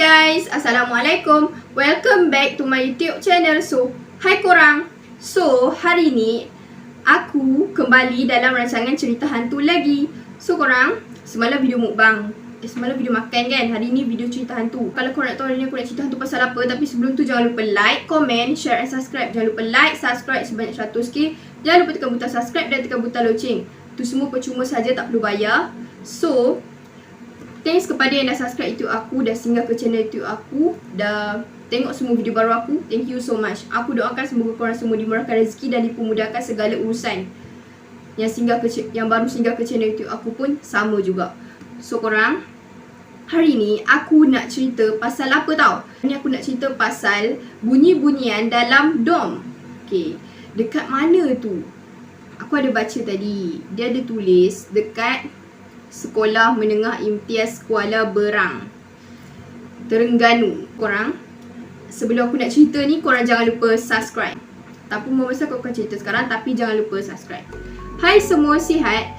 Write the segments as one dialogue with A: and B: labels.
A: guys, Assalamualaikum. Welcome back to my YouTube channel. So, hai korang. So, hari ni aku kembali dalam rancangan cerita hantu lagi. So, korang, semalam video mukbang. Semalam video makan kan. Hari ni video cerita hantu. Kalau korang nak tahu hari ni aku nak cerita hantu pasal apa, tapi sebelum tu jangan lupa like, comment, share and subscribe. Jangan lupa like, subscribe sebanyak 100k. Jangan lupa tekan butang subscribe dan tekan butang loceng. Itu semua percuma saja, tak perlu bayar. So, thanks kepada yang dah subscribe YouTube aku, dah singgah ke channel YouTube aku, dah tengok semua video baru aku. Thank you so much. Aku doakan semoga korang semua dimurahkan rezeki dan dipermudahkan segala urusan. Yang baru singgah ke channel YouTube aku pun sama juga. So korang, hari ni aku nak cerita pasal apa tau? Ni aku nak cerita pasal bunyi-bunyian dalam dom. Okay, dekat mana tu? Aku ada baca tadi, dia ada tulis dekat Sekolah Menengah Imtiaz Kuala Berang, Terengganu. Korang, sebelum aku nak cerita ni, korang jangan lupa subscribe. Tak pun masa aku akan cerita sekarang, tapi jangan lupa subscribe. Hai semua, sihat?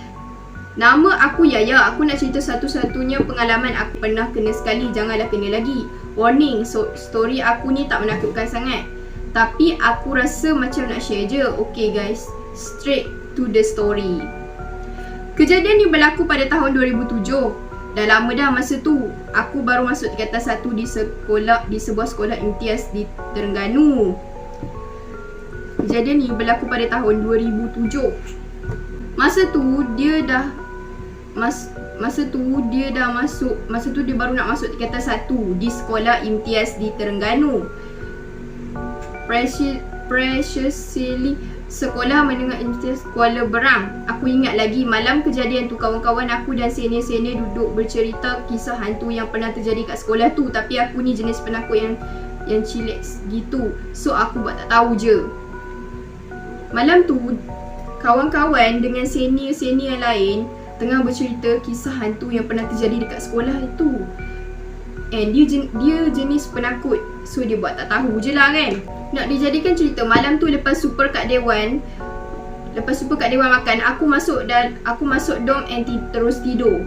A: Nama aku Yaya. Aku nak cerita satu-satunya pengalaman aku pernah kena sekali. Janganlah kena lagi. Warning, story aku ni tak menakutkan sangat, tapi aku rasa macam nak share je. Okay guys, straight to the story. Kejadian ni berlaku pada tahun 2007. Dah lama dah masa tu. Aku baru masuk tingkatan 1 di sebuah sekolah imtiaz di Terengganu. Kejadian ni berlaku pada tahun 2007. Masa tu dia baru nak masuk tingkatan 1 di sekolah imtiaz di Terengganu. Preciously Sekolah Menengah Imtiaz Kuala Berang. Aku ingat lagi malam kejadian tu, kawan-kawan aku dan senior-senior duduk bercerita kisah hantu yang pernah terjadi kat sekolah tu. Tapi aku ni jenis penakut yang chillax gitu. So aku buat tak tahu je. Malam tu kawan-kawan dengan senior-senior lain tengah bercerita kisah hantu yang pernah terjadi dekat sekolah itu. And dia jenis penakut, so dia buat tak tahu je lah kan. Nak dijadikan cerita, malam tu lepas super kat Dewan makan, aku masuk dom and terus tidur.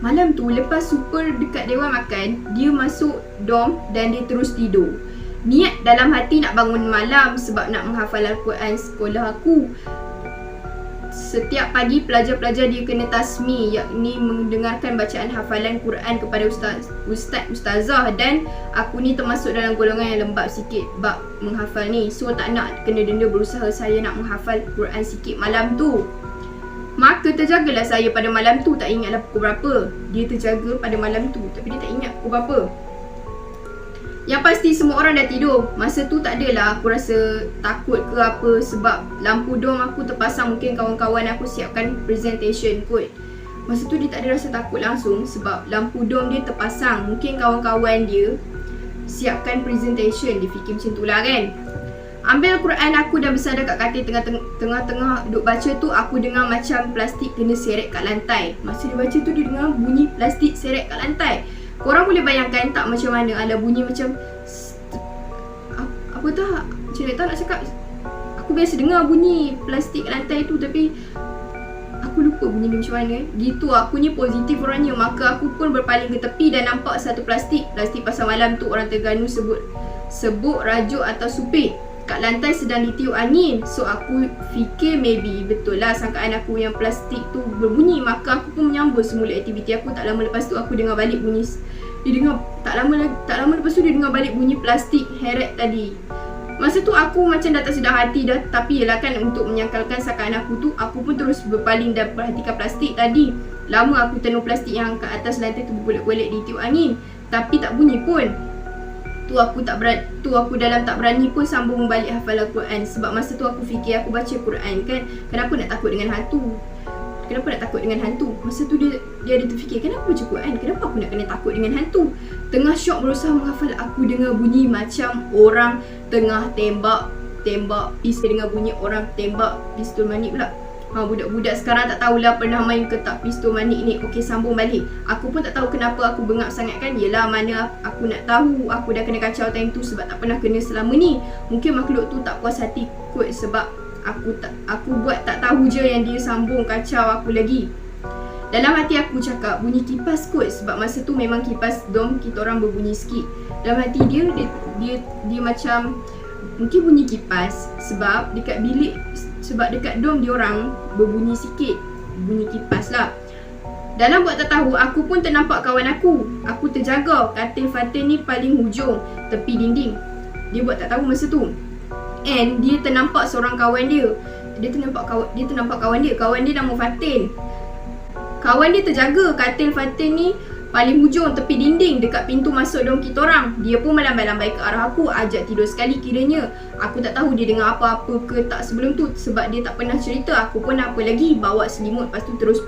A: Malam tu lepas super dekat Dewan makan, dia masuk dom dan dia terus tidur. Niat dalam hati nak bangun malam sebab nak menghafal Al-Quran sekolah aku. Setiap pagi pelajar-pelajar dia kena tasmi, yakni mendengarkan bacaan hafalan Quran kepada ustazah, dan aku ni termasuk dalam golongan yang lembab sikit bab menghafal ni. So tak nak kena denda, berusaha saya nak menghafal Quran sikit malam tu. Maka terjagalah saya pada malam tu. Tak ingatlah pukul berapa. Dia terjaga pada malam tu, tapi dia tak ingat pukul berapa. Yang pasti semua orang dah tidur. Masa tu tak adalah aku rasa takut ke apa, sebab lampu dom aku terpasang. Mungkin kawan-kawan aku siapkan presentation kot. Masa tu dia tak ada rasa takut langsung sebab lampu dom dia terpasang. Mungkin kawan-kawan dia siapkan presentation. Dia fikir macam tu lah kan. Ambil Quran aku dan bersandar kat katil. Tengah-tengah duk baca tu, aku dengar macam plastik kena seret kat lantai. Masa dia baca tu, dia dengar bunyi plastik seret kat lantai. Korang boleh bayangkan tak macam mana? Alah, bunyi macam apa tak? Macam mana tak nak cakap. Aku biasa dengar bunyi plastik lantai tu, tapi aku lupa bunyi dia macam mana. Gitu, aku ni positif orangnya. Maka aku pun berpaling ke tepi dan nampak satu plastik pasal malam tu orang Terengganu sebut rajuk atau supik kat lantai sedang ditiup angin. So aku fikir maybe betul lah sangkaan aku yang plastik tu berbunyi. Maka aku pun menyambung semula aktiviti aku. Tak lama lepas tu aku dengar balik bunyi. Dia dengar tak lama lepas tu dia dengar balik bunyi plastik heret tadi. Masa tu aku macam dah tak sedar hati dah. Tapi yelah kan, untuk menyangkalkan sangkaan aku tu, aku pun terus berpaling dan perhatikan plastik tadi. Lama aku tenung plastik yang kat atas lantai tu bergolek-golek ditiup angin, tapi tak bunyi pun. Tu aku dalam tak berani pun sambung balik hafal Al-Quran. Sebab masa tu aku fikir aku baca Quran kan, kenapa nak takut dengan hantu? Masa tu dia ada terfikir, kenapa baca Quran? Kenapa aku nak kena takut dengan hantu? Tengah syok berusaha menghafal, aku dengar bunyi macam orang tengah tembak pistol. Dengar bunyi orang tembak pistol manik pula. Budak-budak sekarang tak tahulah pernah main ke tak pistol manik ni. Okey, sambung balik. Aku pun tak tahu kenapa aku bengap sangat kan. Yelah, mana aku nak tahu. Aku dah kena kacau time tu sebab tak pernah kena selama ni. Mungkin makhluk tu tak puas hati kot sebab aku buat tak tahu je yang dia sambung kacau aku lagi. Dalam hati aku cakap bunyi kipas kot, sebab masa tu memang kipas dom kita orang berbunyi sikit. Dalam hati dia macam mungkin bunyi kipas sebab dekat bilik, sebab dekat dom dia orang berbunyi sikit, bunyi kipas lah. Dalam buat tak tahu, aku pun ternampak kawan aku. Aku terjaga katil Fatin ni paling hujung tepi dinding. Dia buat tak tahu masa tu. And dia ternampak seorang kawan dia. Dia ternampak kawan dia. Kawan dia nama Fatin. Kawan dia terjaga katil Fatin ni paling hujung tepi dinding dekat pintu masuk dom kita orang. Dia pun melambai-lambai ke arah aku, ajak tidur sekali kiranya. Aku tak tahu dia dengar apa-apa ke tak sebelum tu, sebab dia tak pernah cerita. Aku pun apa lagi, bawa selimut lepas tu terus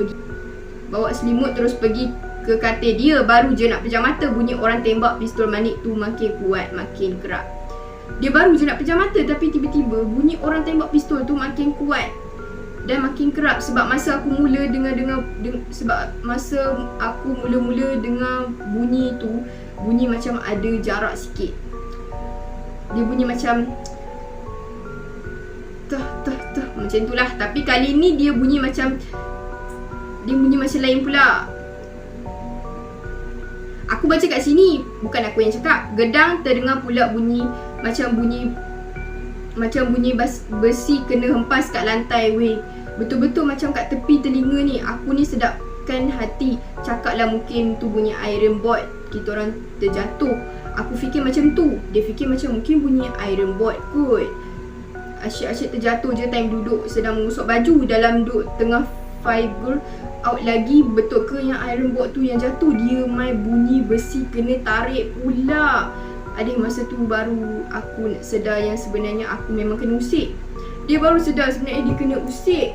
A: pergi ke katil dia. Baru je nak pejam mata, bunyi orang tembak pistol manik tu makin kuat, makin kerap. Dia baru je nak pejam mata, tapi tiba-tiba bunyi orang tembak pistol tu makin kuat dan makin kerap. Sebab masa aku mula dengar bunyi tu, bunyi macam ada jarak sikit. Dia bunyi macam macam itulah. Tapi kali ni dia bunyi macam lain pula. Aku baca kat sini, bukan aku yang cakap. Gedang terdengar pula bunyi besi kena hempas kat lantai weh. Betul-betul macam kat tepi telinga ni. Aku ni sedapkan hati. Cakaplah mungkin tu bunyi iron board, kita orang terjatuh. Aku fikir macam tu. Dia fikir macam mungkin bunyi iron board kot. Asyik-asyik terjatuh je time duduk sedang mengusap baju. Dalam duduk tengah figure out lagi. Betul ke yang iron board tu yang jatuh? Dia main bunyi besi kena tarik pula. Adik, masa tu baru aku sedar yang sebenarnya aku memang kena usik. Dia baru sedar sebenarnya dia kena usik.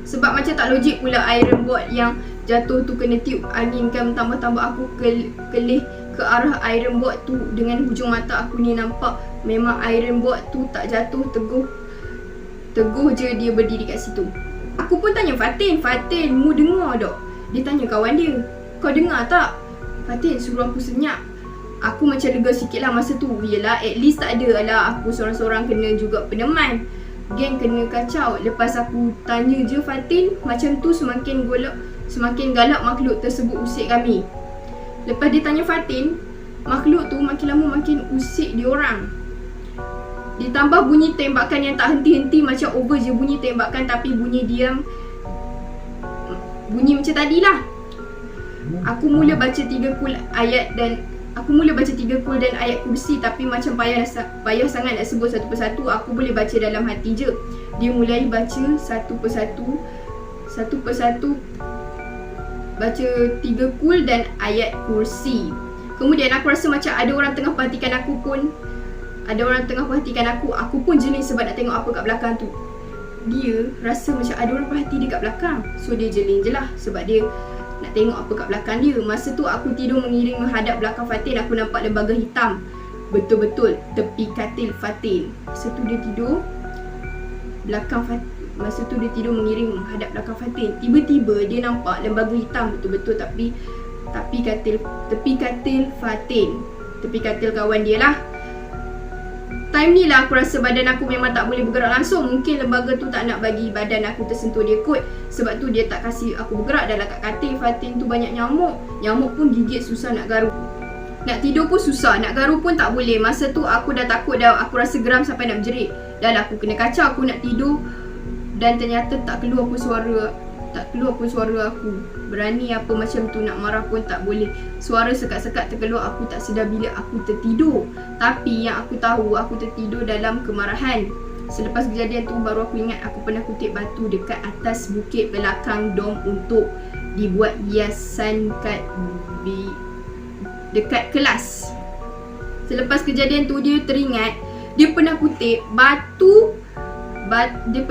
A: Sebab macam tak logik pula iron board yang jatuh tu kena tiup angin kan. Tambah-tambah aku kelih ke arah iron board tu. Dengan hujung mata aku ni nampak memang iron board tu tak jatuh. Teguh je dia berdiri kat situ. Aku pun tanya Fatin, mu dengar tak? Dia tanya kawan dia, kau dengar tak? Fatin suruh aku senyap. Aku macam lega sikit lah masa tu. Yelah, at least tak ada lah aku seorang-seorang kena juga peneman. Geng kena kacau. Lepas aku tanya je Fatin, macam tu semakin galak makhluk tersebut usik kami. Lepas dia tanya Fatin, makhluk tu makin lama makin usik diorang. Ditambah bunyi tembakan yang tak henti-henti. Macam over je bunyi tembakan, tapi bunyi diam. Bunyi macam tadilah. Aku mula baca 3 kul dan ayat kursi, tapi macam payah sangat nak sebut satu persatu. Aku boleh baca dalam hati je. Dia mulai baca satu persatu. Baca 3 kul dan ayat kursi. Kemudian aku rasa macam ada orang tengah perhatikan aku pun. Aku pun jeling sebab nak tengok apa kat belakang tu. Dia rasa macam ada orang perhati dia kat belakang. So dia jeling je lah sebab dia nak tengok apa kat belakang dia. Masa tu aku tidur mengiring menghadap belakang Fatin. Aku nampak lembaga hitam betul-betul tepi katil Fatin. Masa tu dia tidur mengiring menghadap belakang Fatin. Tiba-tiba dia nampak lembaga hitam betul-betul tepi katil Fatin. Tepi katil kawan dia lah. Time ni lah aku rasa badan aku memang tak boleh bergerak langsung. Mungkin lembaga tu tak nak bagi badan aku tersentuh dia kot. Sebab tu dia tak kasih aku bergerak. Dalam kat katil Fatin tu banyak nyamuk. Nyamuk pun gigit susah nak garu. Nak tidur pun susah, nak garu pun tak boleh. Masa tu aku dah takut dah. Aku rasa geram sampai nak berjerit. Dah lah aku kena kacau, aku nak tidur. Dan ternyata tak keluar pun suara aku. Berani apa macam tu nak marah pun tak boleh. Suara sekat-sekat terkeluar. Aku tak sedar bila aku tertidur. Tapi yang aku tahu, aku tertidur dalam kemarahan. Selepas kejadian tu baru aku ingat aku pernah kutip batu dekat atas bukit belakang dom untuk dibuat hiasan dekat kelas. Selepas kejadian tu dia teringat dia pernah kutip batu. Dia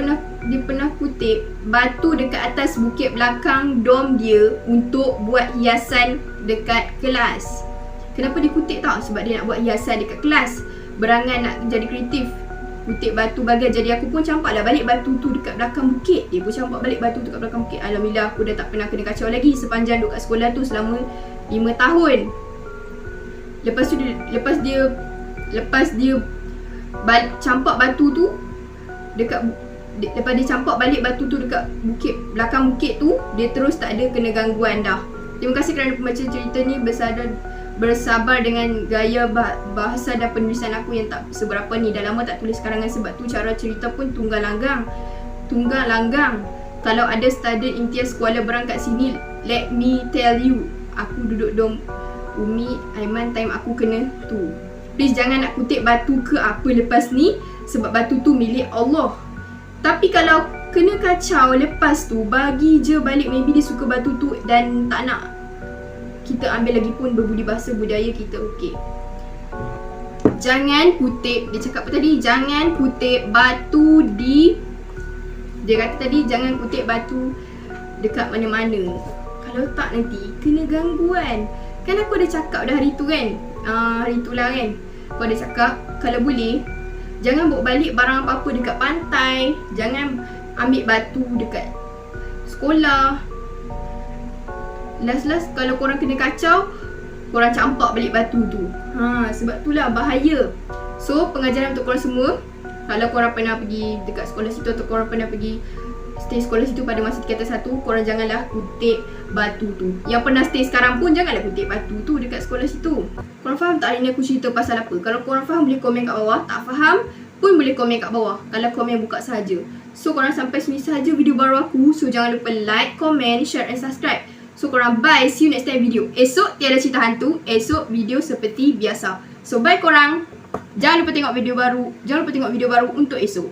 A: pernah kutip batu dekat atas bukit belakang dom dia untuk buat hiasan dekat kelas. Kenapa dia kutip tau? Sebab dia nak buat hiasan dekat kelas. Berangan nak jadi kreatif. Kutip batu bagai. Jadi aku pun campaklah balik batu tu dekat belakang bukit. Dia pun campak balik batu tu dekat belakang bukit. Alhamdulillah aku dah tak pernah kena kacau lagi sepanjang duduk kat sekolah tu selama 5 tahun. Lepas dia campak batu tu dekat lepas dia campak balik batu tu dekat bukit, belakang bukit tu, dia terus tak ada kena gangguan dah. Terima kasih kerana pembaca cerita ni bersabar dengan gaya bahasa dan penulisan aku yang tak seberapa ni. Dah lama tak tulis karangan sebab tu cara cerita pun tunggal langgang. Kalau ada student imtiaz Kuala Berang kat sini, let me tell you, aku duduk dom Umi Aiman time aku kena tu. Please jangan nak kutip batu ke apa lepas ni, sebab batu tu milik Allah. Tapi kalau kena kacau lepas tu, bagi je balik. Maybe dia suka batu tu dan tak nak kita ambil lagi pun berbudi bahasa budaya kita. Okey, jangan kutip, dia cakap apa tadi? Jangan kutip batu di, dia kata tadi jangan kutip batu dekat mana-mana. Kalau tak nanti kena gangguan. Kan aku ada cakap dah hari tu kan, hari tu lah kan, aku ada cakap kalau boleh jangan bawa balik barang apa-apa dekat pantai. Jangan ambil batu dekat sekolah. Last kalau korang kena kacau, korang campak balik batu tu. Sebab itulah bahaya. So pengajaran untuk korang semua, kalau korang pernah pergi dekat sekolah situ atau korang pernah pergi stay sekolah situ pada masa tingkatan 1, korang janganlah kutip batu tu. Yang pernah stay sekarang pun janganlah kutip batu tu dekat sekolah situ. Korang faham tak hari ni aku cerita pasal apa? Kalau korang faham boleh komen kat bawah. Tak faham pun boleh komen kat bawah. Kalau komen buka saja. So korang sampai sini saja video baru aku. So jangan lupa like, comment, share and subscribe. So korang bye. See you next time video. Esok tiada cerita hantu. Esok video seperti biasa. So bye korang. Jangan lupa tengok video baru. Jangan lupa tengok video baru untuk esok.